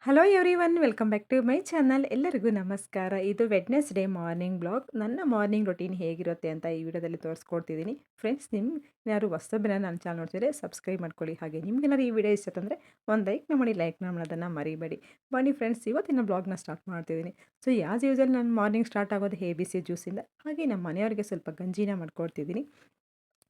Hello everyone welcome back to my channel. ಎಲ್ಲರಿಗೂ ನಮಸ್ಕಾರ. ಇದು ವೆಡ್ನೆಸ್ಡೇ ಮಾರ್ನಿಂಗ್ ಬ್ಲಾಗ್. ನನ್ನ ಮಾರ್ನಿಂಗ್ ರೊಟೀನ್ ಹೇಗಿರುತ್ತೆ ಅಂತ ಈ ವಿಡಿಯೋದಲ್ಲಿ ತೋರಿಸ್ಕೊಡ್ತಿದ್ದೀನಿ. ಫ್ರೆಂಡ್ಸ್, ಯಾರು ಹೊಸಬನ ನನ್ನ ಚಾನಲ್ ನೋಡ್ತಿದ್ರೆ ಸಬ್ಸ್ಕ್ರೈಬ್ ಮಾಡ್ಕೊಳ್ಳಿ. ಹಾಗೆ ನಿಮ್ಗೇನಾದ್ರು ಈ ವಿಡಿಯೋ ಇಷ್ಟ ಅಂದರೆ ಒಂದು ಲೈಕ್ನ ಮಾಡಿ, ಲೈಕ್ನ ಮಾಡೋದನ್ನು ಮರಿಬೇಡಿ. ಬನ್ನಿ ಫ್ರೆಂಡ್ಸ್, ಇವತ್ತಿನ ಬ್ಲಾಗ್ನ ಸ್ಟಾರ್ಟ್ ಮಾಡ್ತಿದ್ದೀನಿ. ಸೊ ಆ್ಯಸ್ ಯೂಸಲ್ ನನ್ನ ಮಾರ್ನಿಂಗ್ ಸ್ಟಾರ್ಟ್ ಆಗೋದು ABC ಜ್ಯೂಸಿಂದ. ಹಾಗೆ ನಮ್ಮ ಮನೆಯವರಿಗೆ ಸ್ವಲ್ಪ ಗಂಜಿನ ಮಾಡ್ಕೊಡ್ತಿದ್ದೀನಿ.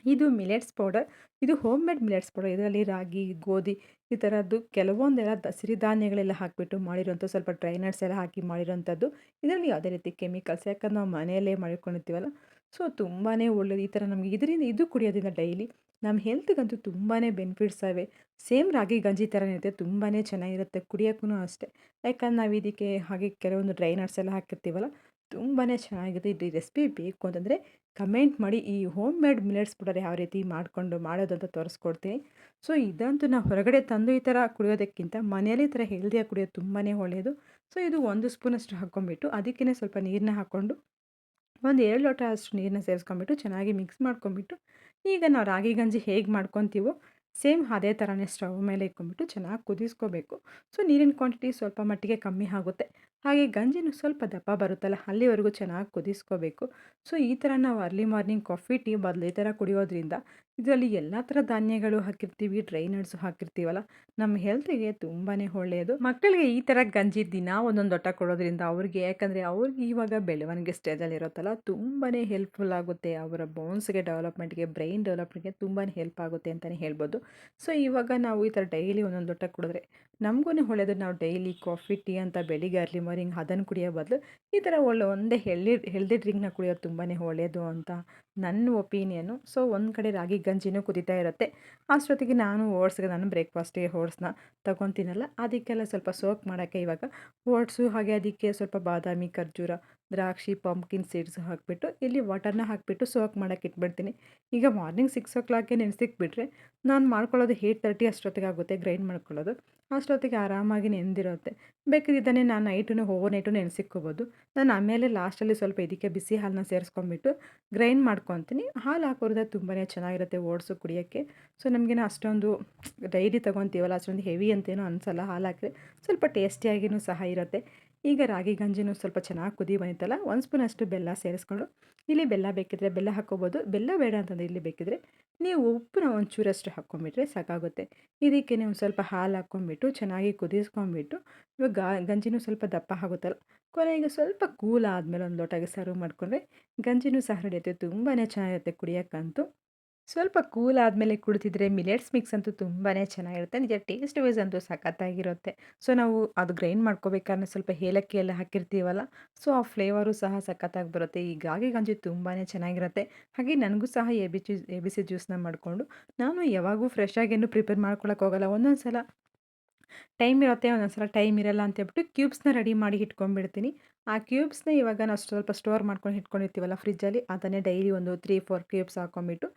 ಇದು ಮಿಲೆಟ್ಸ್ ಪೌಡರ್. ಇದು ಹೋಮ್ ಮೇಡ್ ಮಿಲೆಟ್ಸ್ ಪೌಡರ್. ಇದರಲ್ಲಿ ರಾಗಿ, ಗೋಧಿ ಈ ಥರದ್ದು ಕೆಲವೊಂದೆಲ್ಲ ಸಿರಿಧಾನ್ಯಗಳೆಲ್ಲ ಹಾಕಿಬಿಟ್ಟು ಮಾಡಿರೋಂಥ ಸ್ವಲ್ಪ ಡ್ರೈ ನಟ್ಸ್ ಎಲ್ಲ ಹಾಕಿ ಮಾಡಿರೋಂಥದ್ದು. ಇದರಲ್ಲಿ ಯಾವುದೇ ರೀತಿ ಕೆಮಿಕಲ್ಸ್, ಯಾಕಂದ್ರೆ ನಾವು ಮನೆಯಲ್ಲೇ ಮಾಡ್ಕೊಂಡಿರ್ತೀವಲ್ಲ, ಸೊ ತುಂಬಾ ಒಳ್ಳೆಯದು. ಈ ಥರ ನಮಗೆ ಇದರಿಂದ ಇದು ಕುಡಿಯೋದ್ರಿಂದ ಡೈಲಿ ನಮ್ಮ ಹೆಲ್ತ್ಗಂತೂ ತುಂಬಾ ಬೆನಿಫಿಟ್ಸ್ ಇವೆ. ಸೇಮ್ ರಾಗಿ ಗಂಜಿ ಥರನೇ ಇರುತ್ತೆ, ತುಂಬಾ ಚೆನ್ನಾಗಿರುತ್ತೆ ಕುಡಿಯೋಕ್ಕೂ ಅಷ್ಟೇ. ಯಾಕಂದ್ರೆ ನಾವು ಇದಕ್ಕೆ ಹಾಗೆ ಕೆಲವೊಂದು ಡ್ರೈ ನಟ್ಸ್ ಎಲ್ಲ ಹಾಕಿರ್ತೀವಲ್ಲ, ತುಂಬಾ ಚೆನ್ನಾಗಿದೆ. ಇದು ರೆಸಿಪಿ ಬೇಕು ಅಂತಂದರೆ ಕಮೆಂಟ್ ಮಾಡಿ. ಈ ಹೋಮ್ ಮೇಡ್ ಮಿಲೆಟ್ಸ್ ಪೌಡರ್ ಯಾವ ರೀತಿ ಮಾಡೋದು ಅಂತ ತೋರಿಸ್ಕೊಡ್ತೀನಿ. ಸೊ ಇದಂತೂ ನಾವು ಹೊರಗಡೆ ತಂದು ಈ ಥರ ಕುಡಿಯೋದಕ್ಕಿಂತ ಮನೆಯಲ್ಲಿ ಈ ಥರ ಹೆಲ್ದಿಯಾಗಿ ಕುಡಿಯೋದು ತುಂಬಾ ಒಳ್ಳೆಯದು. ಸೊ ಇದು 1 ಸ್ಪೂನಷ್ಟು ಹಾಕ್ಕೊಂಬಿಟ್ಟು ಅದಕ್ಕೇ ಸ್ವಲ್ಪ ನೀರನ್ನ ಹಾಕ್ಕೊಂಡು ಒಂದು 2 ಲೋಟ ಅಷ್ಟು ನೀರನ್ನ ಸೇರಿಸ್ಕೊಂಬಿಟ್ಟು ಚೆನ್ನಾಗಿ ಮಿಕ್ಸ್ ಮಾಡ್ಕೊಂಬಿಟ್ಟು, ಈಗ ನಾವು ರಾಗಿ ಗಂಜಿ ಹೇಗೆ ಮಾಡ್ಕೊತೀವೋ ಸೇಮ್ ಅದೇ ಥರನೇ ಸ್ಟವ್ ಮೇಲೆ ಇಟ್ಕೊಂಬಿಟ್ಟು ಚೆನ್ನಾಗಿ ಕುದಿಸ್ಕೋಬೇಕು. ಸೊ ನೀರಿನ ಕ್ವಾಂಟಿಟಿ ಸ್ವಲ್ಪ ಮಟ್ಟಿಗೆ ಕಮ್ಮಿ ಆಗುತ್ತೆ. ಹಾಗೆ ಗಂಜಿನೂ ಸ್ವಲ್ಪ ದಪ್ಪ ಬರುತ್ತಲ್ಲ, ಅಲ್ಲಿವರೆಗೂ ಚೆನ್ನಾಗಿ ಕುದಿಸ್ಕೋಬೇಕು. ಸೊ ಈ ಥರ ನಾವು ಅರ್ಲಿ ಮಾರ್ನಿಂಗ್ ಕಾಫಿ, ಟೀ ಬದಲು ಈ ಥರ ಕುಡಿಯೋದ್ರಿಂದ ಇದರಲ್ಲಿ ಎಲ್ಲ ಥರ ಧಾನ್ಯಗಳು ಹಾಕಿರ್ತೀವಿ, ಡ್ರೈ ನಟ್ಸು ಹಾಕಿರ್ತೀವಲ್ಲ, ನಮ್ಮ ಹೆಲ್ತಿಗೆ ತುಂಬಾ ಒಳ್ಳೆಯದು. ಮಕ್ಕಳಿಗೆ ಈ ಥರ ಗಂಜಿ ದಿನ ಒಂದೊಂದು ಲೋಟ ಕೊಡೋದ್ರಿಂದ ಅವ್ರಿಗೆ, ಯಾಕಂದರೆ ಅವ್ರಿಗೆ ಇವಾಗ ಬೆಳವಣಿಗೆ ಸ್ಟೇಜಲ್ಲಿ ಇರುತ್ತಲ್ಲ, ತುಂಬಾ ಹೆಲ್ಪ್ಫುಲ್ ಆಗುತ್ತೆ. ಅವರ ಬೋನ್ಸ್ಗೆ ಡೆವಲಪ್ಮೆಂಟ್ಗೆ, ಬ್ರೈನ್ ಡೆವಲಪ್ಮೆಂಟ್ಗೆ ತುಂಬಾ ಹೆಲ್ಪ್ ಆಗುತ್ತೆ ಅಂತಲೇ ಹೇಳ್ಬೋದು. ಸೊ ಇವಾಗ ನಾವು ಈ ಥರ ಡೈಲಿ ಒಂದೊಂದು ಲೋಟ ಕುಡಿದ್ರೆ ನಮಗೂ ಒಳ್ಳೆಯದು. ನಾವು ಡೈಲಿ ಕಾಫಿ, ಟೀ ಅಂತ ಬೆಳಿಗ್ಗೆ ಅರ್ಲಿ ಮಾರ್ನಿಂಗ್ ಅದನ್ನು ಕುಡಿಯೋ ಬದಲು ಈ ಥರ ಒಂದೇ ಹೆಲ್ದಿ ಡ್ರಿಂಕ್ನ ಕುಡಿಯೋದು ತುಂಬಾ ಒಳ್ಳೆಯದು ಅಂತ ನನ್ನ ಒಪಿನಿಯನ್ನು. ಸೊ ಒಂದು ಕಡೆ ರಾಗಿ ಗಂಜಿನೂ ಕುದೀತಾ ಇರುತ್ತೆ, ಅಷ್ಟೊತ್ತಿಗೆ ನಾನು ಬ್ರೇಕ್ಫಾಸ್ಟಿಗೆ ಓಟ್ಸ್ನ ತೊಗೊತೀನಲ್ಲ, ಅದಕ್ಕೆಲ್ಲ ಸ್ವಲ್ಪ ಸೋಕ್ ಮಾಡೋಕ್ಕೆ ಇವಾಗ ಓಟ್ಸು, ಹಾಗೆ ಅದಕ್ಕೆ ಸ್ವಲ್ಪ ಬಾದಾಮಿ, ಖರ್ಜೂರ, ದ್ರಾಕ್ಷಿ, ಪಂಪ್ಕಿನ್ ಸೀಡ್ಸ್ ಹಾಕಿಬಿಟ್ಟು ಇಲ್ಲಿ ವಾಟರ್ನ ಹಾಕಿಬಿಟ್ಟು ಸೋಕ್ ಮಾಡೋಕ್ಕೆ ಇಟ್ಬಿಡ್ತೀನಿ. ಈಗ ಮಾರ್ನಿಂಗ್ 6 o'clockಗೆ ನೆನೆಸಿಕ್ಕೆ ಬಿಟ್ಟರೆ ನಾನು ಮಾಡ್ಕೊಳ್ಳೋದು 8:30 ಅಷ್ಟೊತ್ತಿಗೆ ಆಗುತ್ತೆ ಗ್ರೈಂಡ್ ಮಾಡ್ಕೊಳ್ಳೋದು. ಅಷ್ಟೊತ್ತಿಗೆ ಆರಾಮಾಗಿ ನೆಂದಿರುತ್ತೆ. ಬೇಕಾದ್ರೆ ಇದನ್ನೇ ನಾನು ಓವರ್ ನೈಟು ನೆನೆಸಿಕ್ಕೋಬೋದು. ನಾನು ಆಮೇಲೆ ಲಾಸ್ಟಲ್ಲಿ ಸ್ವಲ್ಪ ಇದಕ್ಕೆ ಬಿಸಿ ಹಾಲನ್ನ ಸೇರಿಸ್ಕೊಂಬಿಟ್ಟು ಗ್ರೈಂಡ್ ಮಾಡ್ಕೊತೀನಿ. ಹಾಲು ಹಾಕೋದ್ರೆ ತುಂಬಾ ಚೆನ್ನಾಗಿರುತ್ತೆ ಓಟ್ಸು ಕುಡಿಯೋಕ್ಕೆ. ಸೊ ನಮಗೇನು ಅಷ್ಟೊಂದು ಡೈಲಿ ತೊಗೊತೀವಲ್ಲ, ಅಷ್ಟೊಂದು ಹೆವಿ ಅಂತೇನೂ ಅನಿಸಲ್ಲ. ಹಾಲು ಹಾಕಿದ್ರೆ ಸ್ವಲ್ಪ ಟೇಸ್ಟಿಯಾಗಿಯೂ ಸಹ ಇರುತ್ತೆ. ಈಗ ರಾಗಿ ಗಂಜಿನೂ ಸ್ವಲ್ಪ ಚೆನ್ನಾಗಿ ಕುದಿ ಬಂದಿತ್ತಲ್ಲ, 1 ಸ್ಪೂನಷ್ಟು ಬೆಲ್ಲ ಸೇರಿಸ್ಕೊಂಡು, ಇಲ್ಲಿ ಬೆಲ್ಲ ಬೇಕಿದ್ರೆ ಬೆಲ್ಲ ಹಾಕ್ಕೋಬೋದು, ಬೆಲ್ಲ ಬೇಡ ಅಂತಂದರೆ ಇಲ್ಲಿ ಬೇಕಿದ್ರೆ ನೀವು ಉಪ್ಪನ್ನ ಒಂಚೂರಷ್ಟು ಹಾಕ್ಕೊಂಬಿಟ್ರೆ ಸಾಕಾಗುತ್ತೆ. ಇದಕ್ಕೇ ಒಂದು ಸ್ವಲ್ಪ ಹಾಲು ಹಾಕ್ಕೊಂಬಿಟ್ಟು ಚೆನ್ನಾಗಿ ಕುದಿಸ್ಕೊಂಬಿಟ್ಟು, ಇವಾಗ ಗಂಜಿನೂ ಸ್ವಲ್ಪ ದಪ್ಪ ಆಗುತ್ತಲ್ಲ, ಕೊನೆಗೆ ಸ್ವಲ್ಪ ಕೂಲ್ ಆದಮೇಲೆ ಒಂದು ಲೋಟಗೆ ಸರ್ವ್ ಮಾಡಿಕೊಂಡ್ರೆ ಗಂಜಿನೂ ಸಹ ನಡೆಯುತ್ತೆ. ತುಂಬಾ ಚೆನ್ನಾಗಿರುತ್ತೆ ಕುಡಿಯೋಕ್ಕಂತೂ. ಸ್ವಲ್ಪ ಕೂಲ್ ಆದಮೇಲೆ ಕುಡಿತಿದ್ರೆ ಮಿಲೆಟ್ಸ್ ಮಿಕ್ಸ್ ಅಂತೂ ತುಂಬಾ ಚೆನ್ನಾಗಿರುತ್ತೆ. ನಿಜ ಟೇಸ್ಟ್ ವೈಸ್ ಅಂತೂ ಸಖತ್ತಾಗಿರುತ್ತೆ. ಸೊ ನಾವು ಅದು ಗ್ರೈಂಡ್ ಮಾಡ್ಕೋಬೇಕಾದ್ರೆ ಸ್ವಲ್ಪ ಏಲಕ್ಕಿ ಎಲ್ಲ ಹಾಕಿರ್ತೀವಲ್ಲ, ಸೊ ಆ ಫ್ಲೇವರು ಸಹ ಸಖತ್ತಾಗಿ ಬರುತ್ತೆ. ಈ ರಾಗಿ ಗಂಜಿ ತುಂಬಾ ಚೆನ್ನಾಗಿರುತ್ತೆ. ಹಾಗೆ ನನಗೂ ಸಹ ABC ಜ್ಯೂಸನ್ನ ಮಾಡಿಕೊಂಡು, ನಾನು ಯಾವಾಗೂ ಫ್ರೆಶ್ ಆಗೇನು ಪ್ರಿಪೇರ್ ಮಾಡ್ಕೊಳಕ್ಕೆ ಹೋಗಲ್ಲ. ಒಂದೊಂದು ಸಲ ಟೈಮ್ ಇರುತ್ತೆ, ಒಂದೊಂದು ಸಲ ಟೈಮ್ ಇರಲ್ಲ ಅಂತೇಳ್ಬಿಟ್ಟು ಕ್ಯೂಬ್ಸ್ನ ರೆಡಿ ಮಾಡಿ ಇಟ್ಕೊಂಡ್ಬಿಡ್ತೀನಿ. ಆ ಕ್ಯೂಬ್ಸ್ನ ಇವಾಗ ನಾವು ಸ್ವಲ್ಪ ಸ್ಟೋರ್ ಮಾಡ್ಕೊಂಡು ಇಟ್ಕೊಂಡಿರ್ತೀವಲ್ಲ ಫ್ರಿಜ್ಜಲ್ಲಿ, ಅದನ್ನೇ ಡೈಲಿ ಒಂದು 3-4 ಕ್ಯೂಬ್ಸ್ ಹಾಕ್ಕೊಂಬಿಟ್ಟು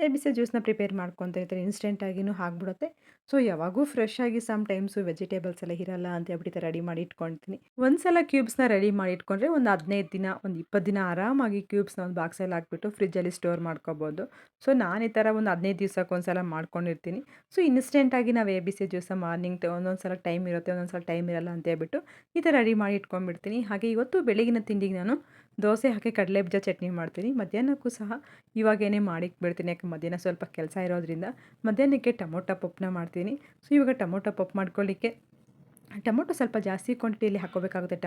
ABC ಜ್ಯೂಸನ್ನ ಪ್ರಿಪೇರ್ ಮಾಡ್ಕೊತಾ ಇರ್ತೀನಿ. ಇನ್ಸ್ಟೆಂಟಾಗಿಯೂ ಆಗಿಬಿಡುತ್ತೆ. ಸೊ ಯಾವಾಗೂ ಫ್ರೆಶ್ ಆಗಿ ಸಮ್ ಟೈಮ್ಸು ವೆಜಿಟೇಬಲ್ಸ್ ಎಲ್ಲ ಇರಲ್ಲ ಅಂತ ಹೇಳ್ಬಿಟ್ಟು ರೆಡಿ ಮಾಡಿ ಇಟ್ಕೊಳ್ತೀನಿ. ಒಂದು ಸಲ ಕ್ಯೂಬ್ಸ್ನ ರೆಡಿ ಮಾಡಿ ಇಟ್ಕೊಂಡ್ರೆ ಒಂದು 15 ದಿನ, ಒಂದು 20 ದಿನ ಆರಾಮಾಗಿ ಕ್ಯೂಬ್ಸ್ನ ಒಂದು ಬಾಕ್ಸಲ್ಲಿ ಹಾಕ್ಬಿಟ್ಟು ಫ್ರಿಜ್ಜಲ್ಲಿ ಸ್ಟೋರ್ ಮಾಡ್ಕೋಬೋದು. ಸೊ ನಾನು ಈ ಥರ ಒಂದು 15 ದಿವ್ಸಕ್ಕೆ ಒಂದು ಸಲ ಮಾಡ್ಕೊಂಡಿರ್ತೀನಿ. ಸೊ ಇನ್ಸ್ಟೆಂಟಾಗಿ ನಾವು ABC ಜ್ಯೂಸ ಮಾರ್ನಿಂಗ್ ಒಂದೊಂದು ಸಲ ಟೈಮ್ ಇರುತ್ತೆ, ಒಂದೊಂದು ಸಲ ಟೈಮ್ ಇರಲ್ಲ ಅಂತ ಹೇಳ್ಬಿಟ್ಟು ಈ ಥರ ರೆಡಿ ಮಾಡಿ ಇಟ್ಕೊಂಡ್ಬಿಡ್ತೀನಿ. ಹಾಗೆ ಇವತ್ತು ಬೆಳಗಿನ ತಿಂಡಿಗೆ ನಾನು ದೋಸೆ ಹಾಕಿ ಕಡಲೆ ಬೀಜ ಚಟ್ನಿ ಮಾಡ್ತೀನಿ. ಮಧ್ಯಾಹ್ನಕ್ಕೂ ಸಹ ಇವಾಗೇನೆ ಮಾಡಿಟ್ಬಿಡ್ತೀನಿ, ಯಾಕೆ ಮಧ್ಯಾಹ್ನ ಸ್ವಲ್ಪ ಕೆಲಸ ಇರೋದ್ರಿಂದ. ಮಧ್ಯಾಹ್ನಕ್ಕೆ ಟೊಮೊಟೊ ಪಪ್ಪನ್ನ ಮಾಡ್ತೀನಿ. ಸೊ ಇವಾಗ ಟೊಮೊಟೊ ಪಪ್ಪು ಮಾಡ್ಕೊಳ್ಳಿಕ್ಕೆ ಟೊಮೊಟೊ ಸ್ವಲ್ಪ ಜಾಸ್ತಿ ಕ್ವಾಂಟಿಟಿಯಲ್ಲಿ ಹಾಕ್ಕೋಬೇಕಾಗುತ್ತೆ.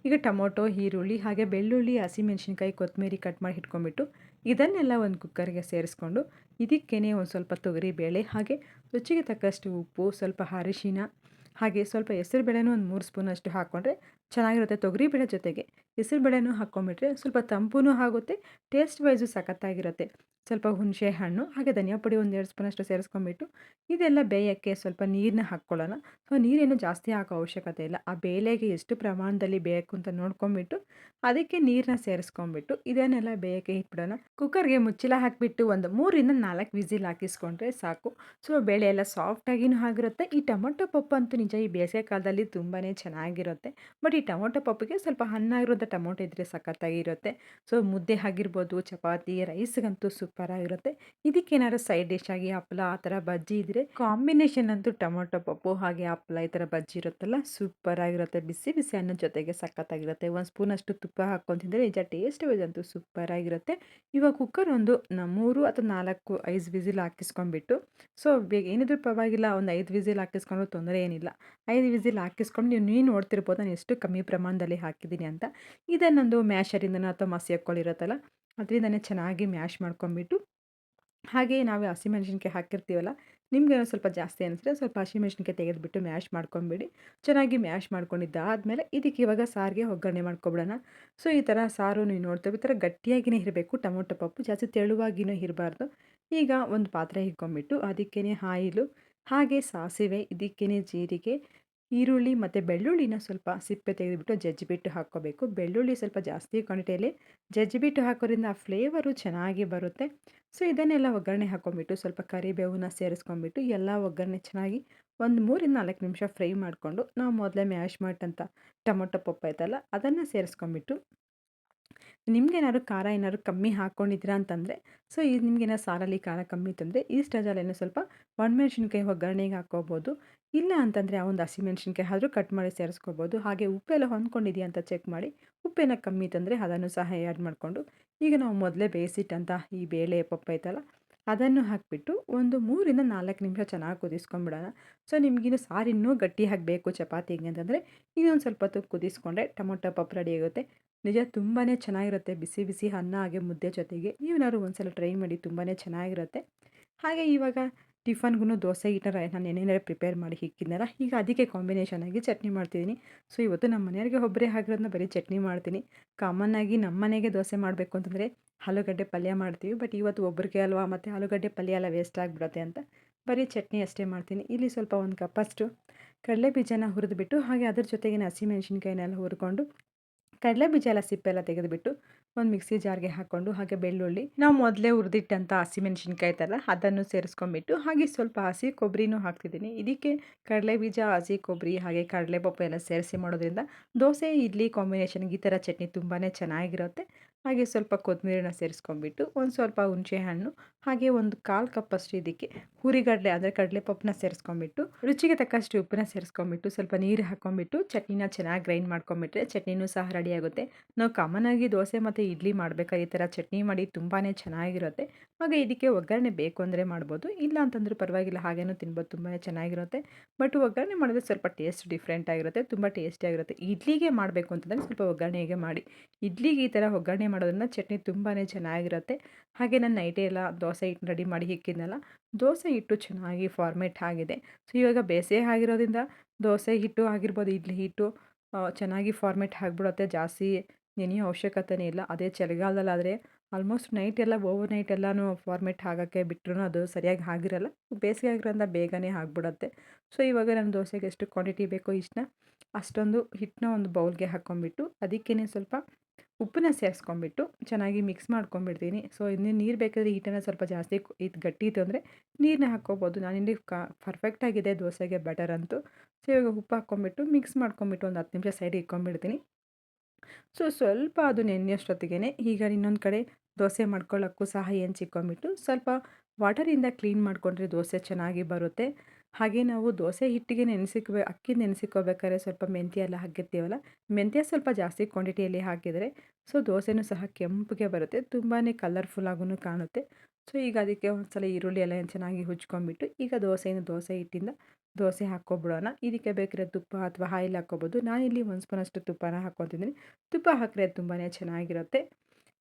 ಈಗ ಟೊಮೊಟೊ, ಈರುಳ್ಳಿ, ಹಾಗೆ ಬೆಳ್ಳುಳ್ಳಿ, ಹಸಿಮೆಣ್ಸಿನ್ಕಾಯಿ, ಕೊತ್ತಂಬರಿ ಕಟ್ ಮಾಡಿ ಇಟ್ಕೊಂಡ್ಬಿಟ್ಟು ಇದನ್ನೆಲ್ಲ ಒಂದು ಕುಕ್ಕರ್ಗೆ ಸೇರಿಸ್ಕೊಂಡು, ಇದಕ್ಕೇ ಒಂದು ಸ್ವಲ್ಪ ತೊಗರಿಬೇಳೆ, ಹಾಗೆ ರುಚಿಗೆ ತಕ್ಕಷ್ಟು ಉಪ್ಪು, ಸ್ವಲ್ಪ ಅರಿಶಿನ, ಹಾಗೆ ಸ್ವಲ್ಪ ಹೆಸರುಬೇಳೆನೂ ಒಂದು 3 ಸ್ಪೂನಷ್ಟು ಹಾಕ್ಕೊಂಡ್ರೆ ಚೆನ್ನಾಗಿರುತ್ತೆ. ತೊಗರಿಬೇಳೆ ಜೊತೆಗೆ ಹೆಸರುಬೇಳೆನೂ ಹಾಕ್ಕೊಂಬಿಟ್ರೆ ಸ್ವಲ್ಪ ತಂಪೂ ಆಗುತ್ತೆ, ಟೇಸ್ಟ್ ವೈಸು ಸಖತ್ತಾಗಿರುತ್ತೆ. ಸ್ವಲ್ಪ ಹುಣಸೆ ಹಣ್ಣು, ಹಾಗೆ ಧನಿಯಾ ಪುಡಿ ಒಂದು 2 ಸ್ಪೂನಷ್ಟು ಸೇರಿಸ್ಕೊಂಬಿಟ್ಟು ಇದೆಲ್ಲ ಬೇಯೋಕ್ಕೆ ಸ್ವಲ್ಪ ನೀರನ್ನ ಹಾಕ್ಕೊಳ್ಳೋಣ. ಸೊ ನೀರೇನು ಜಾಸ್ತಿ ಹಾಕೋ ಅವಶ್ಯಕತೆ ಇಲ್ಲ. ಆ ಬೇಳೆಗೆ ಎಷ್ಟು ಪ್ರಮಾಣದಲ್ಲಿ ಬೇಕು ಅಂತ ನೋಡ್ಕೊಂಬಿಟ್ಟು ಅದಕ್ಕೆ ನೀರನ್ನ ಸೇರಿಸ್ಕೊಂಬಿಟ್ಟು ಇದನ್ನೆಲ್ಲ ಬೇಯೋಕ್ಕೆ ಇಟ್ಬಿಡೋಣ. ಕುಕ್ಕರ್ಗೆ ಮುಚ್ಚಳ ಹಾಕಿಬಿಟ್ಟು ಒಂದು 3-4 ವಿಸಿಲ್ ಹಾಕಿಸ್ಕೊಂಡ್ರೆ ಸಾಕು. ಸೊ ಬೇಳೆ ಎಲ್ಲ ಸಾಫ್ಟಾಗಿಯೂ ಆಗಿರುತ್ತೆ. ಈ ಟೊಮೊಟೊ ಪಪ್ಪು ಅಂತೂ ನಿಜ ಈ ಬೇಸಿಗೆ ಕಾಲದಲ್ಲಿ ತುಂಬಾ ಚೆನ್ನಾಗಿರುತ್ತೆ. ಬಟ್ ಬಟ್ ಈ ಟೊಮೊಟೊ ಪಪ್ಪಿಗೆ ಸ್ವಲ್ಪ ಹಣ್ಣಾಗಿರುವಂಥ ಟೊಮೊಟೊ ಇದ್ದರೆ ಸಖತ್ತಾಗಿರುತ್ತೆ. ಸೊ ಮುದ್ದೆ ಆಗಿರ್ಬೋದು, ಚಪಾತಿ, ರೈಸ್‌ಗಂತೂ ಸೂಪರಾಗಿರುತ್ತೆ. ಇದಕ್ಕೇನಾದ್ರು ಸೈಡ್ ಡಿಶ್ ಆಗಿ ಹಪ್ಪಳ ಆ ಥರ ಬಜ್ಜಿ ಇದ್ದರೆ ಕಾಂಬಿನೇಷನ್ ಅಂತೂ ಟೊಮೊಟೊ ಪಪ್ಪು ಹಾಗೆ ಹಪ್ಪಳ ಈ ಥರ ಬಜ್ಜಿ ಇರುತ್ತಲ್ಲ ಸೂಪರಾಗಿರುತ್ತೆ. ಬಿಸಿ ಬಿಸಿ ಅನ್ನದ ಜೊತೆಗೆ ಸಖತ್ತಾಗಿರುತ್ತೆ. ಒಂದು ಸ್ಪೂನಷ್ಟು ತುಪ್ಪ ಹಾಕ್ಕೊಂಡು ತಿಂದರೆ ನಿಜ ಟೇಸ್ಟ್ ವೈಸ್ ಅಂತೂ ಸೂಪರಾಗಿರುತ್ತೆ. ಇವಾಗ ಕುಕ್ಕರ್ ಒಂದು 3 ಅಥವಾ 4, 5 ವಿಸಿಲ್ ಹಾಕಿಸ್ಕೊಂಡ್ಬಿಟ್ಟು, ಸೊ ಬೇಗ ಏನಿದ್ರೂ ಪರವಾಗಿಲ್ಲ, ಒಂದು 5 ವಿಸಿಲ್ ಹಾಕಿಸ್ಕೊಂಡ್ರು ತೊಂದರೆ ಏನಿಲ್ಲ. 5 ವಿಸಿಲ್ ಹಾಕಿಸ್ಕೊಂಡು ನೀವು ನೋಡ್ತಿರ್ಬೋದು ನಾನು ಎಷ್ಟು ಕಮ್ಮಿ ಪ್ರಮಾಣದಲ್ಲಿ ಹಾಕಿದ್ದೀನಿ ಅಂತ. ಇದನ್ನೊಂದು ಮ್ಯಾಶರಿಂದನೋ ಅಥವಾ ಮಸಿಯೊಕ್ಕೋಲಿರುತ್ತಲ್ಲ ಅದರಿಂದನೇ ಚೆನ್ನಾಗಿ ಮ್ಯಾಶ್ ಮಾಡ್ಕೊಂಬಿಟ್ಟು, ಹಾಗೆಯೇ ನಾವು ಹಸಿಮೆಣಸಿನ್ಕಾಯಿ ಹಾಕಿರ್ತೀವಲ್ಲ, ನಿಮ್ಗೇನೋ ಸ್ವಲ್ಪ ಜಾಸ್ತಿ ಅನಿಸಿದ್ರೆ ಸ್ವಲ್ಪ ಹಸಿಮೆಣಸಿನ್ಕಾಯಿ ತೆಗೆದುಬಿಟ್ಟು ಮ್ಯಾಶ್ ಮಾಡ್ಕೊಂಬಿಡಿ. ಚೆನ್ನಾಗಿ ಮ್ಯಾಶ್ ಮಾಡ್ಕೊಂಡಿದ್ದಾದಮೇಲೆ ಇದಕ್ಕೆ ಇವಾಗ ಸಾರಿಗೆ ಒಗ್ಗರಣೆ ಮಾಡ್ಕೊಬಿಡೋಣ. ಸೊ ಈ ಥರ ಸಾರು ನೀವು ನೋಡ್ತೇವೆ ಈ ಥರ ಗಟ್ಟಿಯಾಗಿಯೇ ಇರಬೇಕು ಟೊಮೊಟೊ ಪಪ್ಪು, ಜಾಸ್ತಿ ತೆಳುವಾಗಿಯೂ ಇರಬಾರ್ದು. ಈಗ ಒಂದು ಪಾತ್ರೆ ಇಟ್ಕೊಂಬಿಟ್ಟು ಅದಕ್ಕೇ ಆಯಿಲು, ಹಾಗೆ ಸಾಸಿವೆ, ಇದಕ್ಕೇ ಜೀರಿಗೆ, ಈರುಳ್ಳಿ ಮತ್ತು ಬೆಳ್ಳುಳ್ಳಿನ ಸ್ವಲ್ಪ ಸಿಪ್ಪೆ ತೆಗೆದುಬಿಟ್ಟು ಜಜ್ಜಿಬಿಟ್ಟು ಹಾಕ್ಕೋಬೇಕು. ಬೆಳ್ಳುಳ್ಳಿ ಸ್ವಲ್ಪ ಜಾಸ್ತಿ ಕ್ವಾಂಟಿಟಿಯಲ್ಲಿ ಜಜ್ಜಿಬಿಟ್ಟು ಹಾಕೋದ್ರಿಂದ ಆ ಫ್ಲೇವರು ಚೆನ್ನಾಗಿ ಬರುತ್ತೆ. ಸೊ ಇದನ್ನೆಲ್ಲ ಒಗ್ಗರಣೆ ಹಾಕ್ಕೊಂಬಿಟ್ಟು ಸ್ವಲ್ಪ ಕರಿಬೇವನ್ನ ಸೇರಿಸ್ಕೊಂಬಿಟ್ಟು ಎಲ್ಲ ಒಗ್ಗರಣೆ ಚೆನ್ನಾಗಿ ಒಂದು 3 4 ನಿಮಿಷ ಫ್ರೈ ಮಾಡಿಕೊಂಡು ನಾವು ಮೊದಲೇ ಮ್ಯಾಶ್ ಮಾಡಿದಂಥ ಟೊಮೊಟೊ ಪಪ್ಪು ಐತಲ್ಲ ಅದನ್ನು ಸೇರಿಸ್ಕೊಂಬಿಟ್ಟು, ನಿಮ್ಗೇನಾದ್ರು ಖಾರ ಏನಾದ್ರು ಕಮ್ಮಿ ಹಾಕ್ಕೊಂಡಿದ್ದೀರಾ ಅಂತಂದರೆ, ಸೊ ಇದು ನಿಮ್ಗೇನಾದ್ರು ಸಾರಲ್ಲಿ ಖಾರ ಕಮ್ಮಿ ಇತ್ತಂದರೆ ಈ ಸ್ಟೇಜಲ್ಲೇನೋ ಸ್ವಲ್ಪ ಒಣಮೆಣ್ಸಿನ್ಕಾಯಿ ಒಗ್ಗರಣೆಗೆ ಹಾಕ್ಕೋಬೋದು. ಇಲ್ಲ ಅಂತಂದರೆ ಆ ಒಂದು ಹಸಿಮೆಣ್ಸಿನ್ಕಾಯಿ ಆದರೂ ಕಟ್ ಮಾಡಿ ಸೇರಿಸ್ಕೋಬೋದು. ಹಾಗೆ ಉಪ್ಪೆಲ್ಲ ಹೊಂದ್ಕೊಂಡಿದೆಯಾ ಅಂತ ಚೆಕ್ ಮಾಡಿ, ಉಪ್ಪೇನ ಕಮ್ಮಿ ಇತ್ತಂದರೆ ಅದನ್ನು ಸಹ ಆ್ಯಡ್ ಮಾಡಿಕೊಂಡು, ಈಗ ನಾವು ಮೊದಲೇ ಬೇಯಿಸಿಟ್ಟಂಥ ಈ ಬೇಳೆ ಪಪ್ಪು ಐತಲ್ಲ ಅದನ್ನು ಹಾಕಿಬಿಟ್ಟು ಒಂದು 3 4 ನಿಮಿಷ ಚೆನ್ನಾಗಿ ಕುದಿಸ್ಕೊಂಬಿಡೋಣ. ಸೊ ನಿಮಗಿನ್ನು ಸಾರು ಇನ್ನೂ ಗಟ್ಟಿಯಾಗಿ ಬೇಕು ಚಪಾತಿಗೆ ಅಂತಂದರೆ ಇನ್ನೊಂದು ಸ್ವಲ್ಪ ಹೊತ್ತು ಕುದಿಸ್ಕೊಂಡ್ರೆ ಟೊಮೊಟೊ ಪಪ್ಪು ರೆಡಿ ಆಗುತ್ತೆ. ನಿಜ ತುಂಬಾ ಚೆನ್ನಾಗಿರುತ್ತೆ ಬಿಸಿ ಬಿಸಿ ಅನ್ನ ಹಾಗೆ ಮುದ್ದೆ ಜೊತೆಗೆ. ನೀವೇನಾದ್ರು ಒಂದ್ಸಲ ಟ್ರೈ ಮಾಡಿ, ತುಂಬಾ ಚೆನ್ನಾಗಿರುತ್ತೆ. ಹಾಗೆ ಇವಾಗ ಟಿಫನ್ಗೂ ದೋಸೆ ಹಿಟ್ಟನ್ನ ನಾನು ನೆನ್ನೆನೇ ಪ್ರಿಪೇರ್ ಮಾಡಿ ಇಕ್ಕಿದ್ನಲ್ಲ, ಈಗ ಅದಕ್ಕೆ ಕಾಂಬಿನೇಷನ್ ಆಗಿ ಚಟ್ನಿ ಮಾಡ್ತಿದ್ದೀನಿ. ಸೊ ಇವತ್ತು ನಮ್ಮ ಮನೆಯವ್ರಿಗೆ ಒಬ್ಬರೇ ಆಗಿರೋದನ್ನ ಬರೀ ಚಟ್ನಿ ಮಾಡ್ತೀನಿ. ಕಾಮನ್ನಾಗಿ ನಮ್ಮ ಮನೆಗೆ ದೋಸೆ ಮಾಡಬೇಕು ಅಂತಂದರೆ ಆಲೂಗಡ್ಡೆ ಪಲ್ಯ ಮಾಡ್ತೀವಿ. ಬಟ್ ಇವತ್ತು ಒಬ್ಬರಿಗೆ ಅಲ್ವಾ, ಮತ್ತು ಆಲೂಗಡ್ಡೆ ಪಲ್ಯ ಎಲ್ಲ ವೇಸ್ಟ್ ಆಗಿಬಿಡುತ್ತೆ ಅಂತ ಬರೀ ಚಟ್ನಿ ಅಷ್ಟೇ ಮಾಡ್ತೀನಿ. ಇಲ್ಲಿ ಸ್ವಲ್ಪ ಒಂದು ಕಪ್ಪಷ್ಟು ಕಡಲೆ ಬೀಜನ ಹುರಿದ್ಬಿಟ್ಟು, ಹಾಗೆ ಅದ್ರ ಜೊತೆಗೆ ಹಸಿಮೆಣ್ಸಿನ್ಕಾಯಿನೆಲ್ಲ ಹುರ್ಕೊಂಡು ಕಡಲೆ ಬೀಜ ಎಲ್ಲ ಸಿಪ್ಪೆಲ್ಲ ತೆಗೆದುಬಿಟ್ಟು ಒಂದು ಮಿಕ್ಸಿ ಜಾರ್ಗೆ ಹಾಕ್ಕೊಂಡು, ಹಾಗೆ ಬೆಳ್ಳುಳ್ಳಿ ನಾವು ಮೊದಲೇ ಹುರಿದಿಟ್ಟಂಥ ಹಸಿಮೆಣ್ಸಿನ್ಕಾಯಿ ಐತಲ್ಲ ಅದನ್ನು ಸೇರಿಸ್ಕೊಂಬಿಟ್ಟು, ಹಾಗೆ ಸ್ವಲ್ಪ ಹಸಿ ಕೊಬ್ಬರಿನೂ ಹಾಕ್ತಿದ್ದೀನಿ. ಇದಕ್ಕೆ ಕಡಲೆ ಬೀಜ, ಹಸಿ ಕೊಬ್ಬರಿ ಹಾಗೆ ಕಡಲೆಪಪ್ಪು ಎಲ್ಲ ಸೇರಿಸಿ ಮಾಡೋದ್ರಿಂದ ದೋಸೆ ಇಡ್ಲಿ ಕಾಂಬಿನೇಷನ್ಗೆ ಈ ಥರ ಚಟ್ನಿ ತುಂಬಾ ಚೆನ್ನಾಗಿರುತ್ತೆ. ಹಾಗೆ ಸ್ವಲ್ಪ ಕೊತ್ತಂಬರಿನ ಸೇರಿಸ್ಕೊಂಬಿಟ್ಟು, ಒಂದು ಸ್ವಲ್ಪ ಹುಣಸೆ ಹಣ್ಣು, ಹಾಗೆ ಒಂದು 1/4 ಕಪ್ಪಷ್ಟು ಇದಕ್ಕೆ ಹುರಿಗಡಲೆ ಅಂದರೆ ಕಡಲೆಪಪ್ಪನ್ನ ಸೇರಿಸ್ಕೊಂಬಿಟ್ಟು, ರುಚಿಗೆ ತಕ್ಕಷ್ಟು ಉಪ್ಪನ್ನ ಸೇರಿಸ್ಕೊಂಬಿಟ್ಟು, ಸ್ವಲ್ಪ ನೀರು ಹಾಕ್ಕೊಂಬಿಟ್ಟು ಚಟ್ನಿನ ಚೆನ್ನಾಗಿ ಗ್ರೈಂಡ್ ಮಾಡ್ಕೊಂಬಿಟ್ರೆ ಚಟ್ನಿನೂ ಸಹ ರೆಡಿ ಆಗುತ್ತೆ. ನಾವು ಕಾಮನ್ನಾಗಿ ದೋಸೆ ಮತ್ತು ಇಡ್ಲಿ ಮಾಡಬೇಕಾದ್ರೆ ಈ ಥರ ಚಟ್ನಿ ಮಾಡಿ ತುಂಬಾ ಚೆನ್ನಾಗಿರುತ್ತೆ. ಹಾಗೆ ಇದಕ್ಕೆ ಒಗ್ಗರಣೆ ಬೇಕು ಅಂದರೆ ಮಾಡ್ಬೋದು, ಇಲ್ಲ ಅಂತಂದ್ರೂ ಪರವಾಗಿಲ್ಲ ಹಾಗೇನೂ ತಿನ್ಬೋದು, ತುಂಬಾ ಚೆನ್ನಾಗಿರುತ್ತೆ. ಬಟ್ ಒಗ್ಗರಣೆ ಮಾಡಿದ್ರೆ ಸ್ವಲ್ಪ ಟೇಸ್ಟ್ ಡಿಫ್ರೆಂಟ್ ಆಗಿರುತ್ತೆ, ತುಂಬ ಟೇಸ್ಟಿಯಾಗಿರುತ್ತೆ. ಇಡ್ಲಿಗೆ ಮಾಡಬೇಕು ಅಂತಂದರೆ ಸ್ವಲ್ಪ ಒಗ್ಗರಣೆಗೆ ಮಾಡಿ, ಇಡ್ಲಿಗೆ ಈ ಥರ ಒಗ್ಗರಣೆ ಮಾಡೋದ್ರಿಂದ ಚಟ್ನಿ ತುಂಬಾ ಚೆನ್ನಾಗಿರುತ್ತೆ. ಹಾಗೆ ನಾನು ನೈಟೇ ಎಲ್ಲ ದೋಸೆ ಹಿಟ್ಟು ರೆಡಿ ಮಾಡಿ ಇಕ್ಕಿದ್ನಲ್ಲ, ದೋಸೆ ಹಿಟ್ಟು ಚೆನ್ನಾಗಿ ಫಾರ್ಮೇಟ್ ಆಗಿದೆ. ಸೊ ಇವಾಗ ಬೇಸಿಗೆ ಆಗಿರೋದ್ರಿಂದ ದೋಸೆ ಹಿಟ್ಟು ಆಗಿರ್ಬೋದು, ಇಡ್ಲಿ ಹಿಟ್ಟು ಚೆನ್ನಾಗಿ ಫಾರ್ಮೇಟ್ ಆಗಿಬಿಡುತ್ತೆ. ಜಾಸ್ತಿ ನೆನೆಯೋ ಅವಶ್ಯಕತೆನೇ ಇಲ್ಲ. ಅದೇ ಚಳಿಗಾಲದಲ್ಲಾದರೆ ಆಲ್ಮೋಸ್ಟ್ ನೈಟ್ ಎಲ್ಲ ಓವರ್ ನೈಟ್ ಎಲ್ಲನೂ ಫಾರ್ಮೇಟ್ ಆಗೋಕ್ಕೆ ಬಿಟ್ರೂ ಅದು ಸರಿಯಾಗಿ ಆಗಿರಲ್ಲ. ಬೇಸಿಗೆ ಆಗಿರೋದ್ರಿಂದ ಬೇಗನೆ ಆಗಿಬಿಡುತ್ತೆ. ಸೊ ಇವಾಗ ನಾನು ದೋಸೆಗೆ ಎಷ್ಟು ಕ್ವಾಂಟಿಟಿ ಬೇಕೋ ಹಿಟ್ಟನ್ನ ಅಷ್ಟೊಂದು ಹಿಟ್ಟನ್ನ ಒಂದು ಬೌಲ್ಗೆ ಹಾಕ್ಕೊಂಬಿಟ್ಟು, ಅದಕ್ಕೇ ಸ್ವಲ್ಪ ಉಪ್ಪನ್ನ ಸೇರಿಸ್ಕೊಂಬಿಟ್ಟು ಚೆನ್ನಾಗಿ ಮಿಕ್ಸ್ ಮಾಡ್ಕೊಂಬಿಡ್ತೀನಿ. ಸೊ ಇನ್ನೂ ನೀರು ಬೇಕಾದರೆ ಹಿಟ್ಟನ್ನು ಸ್ವಲ್ಪ ಜಾಸ್ತಿ ಇದು ಗಟ್ಟಿ ಇತ್ತು ಅಂದರೆ ನೀರನ್ನ ಹಾಕ್ಕೋಬೋದು. ನಾನಿಲ್ಲಿ ಪರ್ಫೆಕ್ಟಾಗಿದೆ ದೋಸೆಗೆ ಬ್ಯಾಟರ್ ಅಂತೂ. ಸೊ ಇವಾಗ ಉಪ್ಪು ಹಾಕ್ಕೊಂಬಿಟ್ಟು ಮಿಕ್ಸ್ ಮಾಡ್ಕೊಂಬಿಟ್ಟು ಒಂದು 10 ನಿಮಿಷ ಸೈಡಿಗೆ ಇಟ್ಕೊಂಬಿಡ್ತೀನಿ. ಸೊ ಸ್ವಲ್ಪ ಅದು ನೆನೆಯೋಷ್ಟೊತ್ತಿಗೆ ಈಗ ಇನ್ನೊಂದು ಕಡೆ ದೋಸೆ ಮಾಡ್ಕೊಳ್ಳೋಕ್ಕೂ ಸಹ ಹೆಂಚಿಕ್ಕೊಂಬಿಟ್ಟು ಸ್ವಲ್ಪ ವಾಟರಿಂದ ಕ್ಲೀನ್ ಮಾಡಿಕೊಂಡ್ರೆ ದೋಸೆ ಚೆನ್ನಾಗಿ ಬರುತ್ತೆ. ಹಾಗೆ ನಾವು ದೋಸೆ ಹಿಟ್ಟಿಗೆ ಅಕ್ಕಿ ನೆನೆಸಿಕ್ಕೋಬೇಕಾದ್ರೆ ಸ್ವಲ್ಪ ಮೆಂತ್ಯ ಎಲ್ಲ ಹಾಕಿರ್ತೀವಲ್ಲ, ಮೆಂತ್ಯ ಸ್ವಲ್ಪ ಜಾಸ್ತಿ ಕ್ವಾಂಟಿಟಿಯಲ್ಲಿ ಹಾಕಿದರೆ ಸೊ ದೋಸೆನೂ ಸಹ ಕೆಂಪಗೆ ಬರುತ್ತೆ, ತುಂಬಾ ಕಲರ್ಫುಲ್ಲಾಗೂ ಕಾಣುತ್ತೆ. ಸೊ ಈಗ ಅದಕ್ಕೆ ಒಂದು ಸಲ ಈರುಳ್ಳಿ ಎಲ್ಲ ಚೆನ್ನಾಗಿ ಹುಚ್ಕೊಂಬಿಟ್ಟು, ಈಗ ದೋಸೆ ಹಿಟ್ಟಿಂದ ದೋಸೆ ಹಾಕ್ಕೊಬಿಡೋಣ. ಇದಕ್ಕೆ ಬೇಕಾದ್ರೆ ತುಪ್ಪ ಅಥವಾ ಆಯಿಲ್ ಹಾಕ್ಕೋಬೋದು. ನಾನಿಲ್ಲಿ 1 ಸ್ಪೂನಷ್ಟು ತುಪ್ಪನ ಹಾಕ್ಕೊತಿದ್ದೀನಿ. ತುಪ್ಪ ಹಾಕಿದ್ರೆ ತುಂಬಾ ಚೆನ್ನಾಗಿರುತ್ತೆ.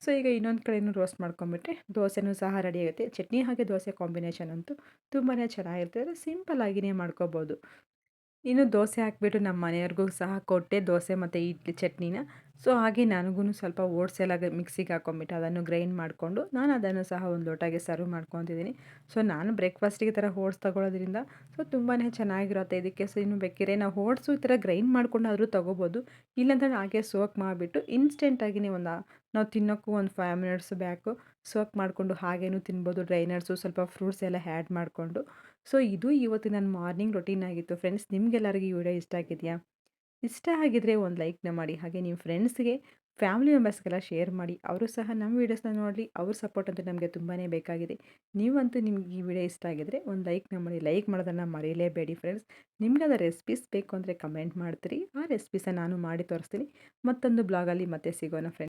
ಸೊ ಈಗ ಇನ್ನೊಂದು ಕಡೆನೂ ರೋಸ್ಟ್ ಮಾಡ್ಕೊಂಬಿಟ್ರೆ ದೋಸೆನೂ ಸಹ ರೆಡಿ ಆಗುತ್ತೆ. ಚಟ್ನಿ ಹಾಗೆ ದೋಸೆ ಕಾಂಬಿನೇಷನ್ ಅಂತೂ ತುಂಬಾ ಚೆನ್ನಾಗಿರ್ತದೆ. ಸಿಂಪಲ್ಲಾಗಿಯೇ ಮಾಡ್ಕೋಬೋದು. ಇನ್ನು ದೋಸೆ ಹಾಕಿಬಿಟ್ಟು ನಮ್ಮ ಮನೆಯವ್ರಿಗೂ ಸಹ ಕೊಟ್ಟೆ ದೋಸೆ ಮತ್ತು ಇಡ್ಲಿ ಚಟ್ನಿನ. ಸೊ ಹಾಗೆ ನನಗೂ ಸ್ವಲ್ಪ ಓಟ್ಸ್ ಎಲ್ಲ ಮಿಕ್ಸಿಗೆ ಹಾಕ್ಕೊಂಬಿಟ್ಟು ಅದನ್ನು ಗ್ರೈಂಡ್ ಮಾಡಿಕೊಂಡು ನಾನು ಅದನ್ನು ಸಹ ಒಂದು ಲೋಟಗೆ ಸರ್ವ್ ಮಾಡ್ಕೊತಿದ್ದೀನಿ. ಸೊ ನಾನು ಬ್ರೇಕ್ಫಾಸ್ಟಿಗೆ ಈ ಥರ ಓಟ್ಸ್ ತೊಗೊಳೋದ್ರಿಂದ ಸೊ ತುಂಬಾ ಚೆನ್ನಾಗಿರುತ್ತೆ ಇದಕ್ಕೆ. ಸೊ ಇನ್ನು ಬೇಕಿದ್ರೆ ನಾವು ಓಟ್ಸು ಈ ಥರ ಗ್ರೈಂಡ್ ಮಾಡ್ಕೊಂಡಾದರೂ ತೊಗೋಬೋದು. ಇಲ್ಲಾಂತಂದ್ರೆ ಹಾಗೆ ಸೋಕ್ ಮಾಡಿಬಿಟ್ಟು ಇನ್ಸ್ಟೆಂಟಾಗಿಯೇ ನಾವು ತಿನ್ನೋಕ್ಕೂ ಒಂದು 5 ಮಿನಿಟ್ಸ್ ಬ್ಯಾಕು ಸೋಕ್ ಮಾಡಿಕೊಂಡು ಹಾಗೇನೂ ತಿನ್ಬೋದು. ಡ್ರೈ ನಟ್ಸು ಸ್ವಲ್ಪ ಫ್ರೂಟ್ಸ್ ಎಲ್ಲ ಆ್ಯಡ್ ಮಾಡಿಕೊಂಡು. ಸೊ ಇದು ಇವತ್ತು ನನ್ನ ಮಾರ್ನಿಂಗ್ ರೊಟೀನ್ ಆಗಿತ್ತು ಫ್ರೆಂಡ್ಸ್. ನಿಮಗೆಲ್ಲರಿಗೂ ಈ ವಿಡಿಯೋ ಇಷ್ಟ ಆಗಿದೆಯಾ? ಇಷ್ಟ ಆಗಿದ್ರೆ ಒಂದು ಲೈಕ್‌ನ ಮಾಡಿ. ಹಾಗೆ ನಿಮ್ಮ ಫ್ರೆಂಡ್ಸ್‌ಗೆ, ಫ್ಯಾಮಿಲಿ ಮೆಂಬರ್ಸ್‌ಗೆಲ್ಲ ಶೇರ್ ಮಾಡಿ. ಅವರು ಸಹ ನಮ್ಮ ವೀಡಿಯೋಸ್‌ನ ನೋಡಲಿ. ಅವ್ರ ಸಪೋರ್ಟ್ ಅಂತೂ ನಮಗೆ ತುಂಬಾನೇ ಬೇಕಾಗಿದೆ. ನೀವಂತೂ ನಿಮ್ಗೆ ಈ ವಿಡಿಯೋ ಇಷ್ಟ ಆಗಿದ್ರೆ ಒಂದು ಲೈಕ್‌ನ ಮಾಡಿ. ಲೈಕ್ ಮಾಡೋದನ್ನು ಮರೆಯಲೇಬೇಡಿ ಫ್ರೆಂಡ್ಸ್. ನಿಮ್ಗಾದ ರೆಸಿಪೀಸ್ ಬೇಕು ಅಂದರೆ ಕಮೆಂಟ್ ಮಾಡ್ತೀರಿ. ಆ ರೆಸಿಪೀಸನ್ನ ನಾನು ಮಾಡಿ ತೋರಿಸ್ತೀನಿ. ಮತ್ತೊಂದು ಬ್ಲಾಗಲ್ಲಿ ಮತ್ತೆ ಸಿಗೋಣ ಫ್ರೆಂಡ್ಸ್.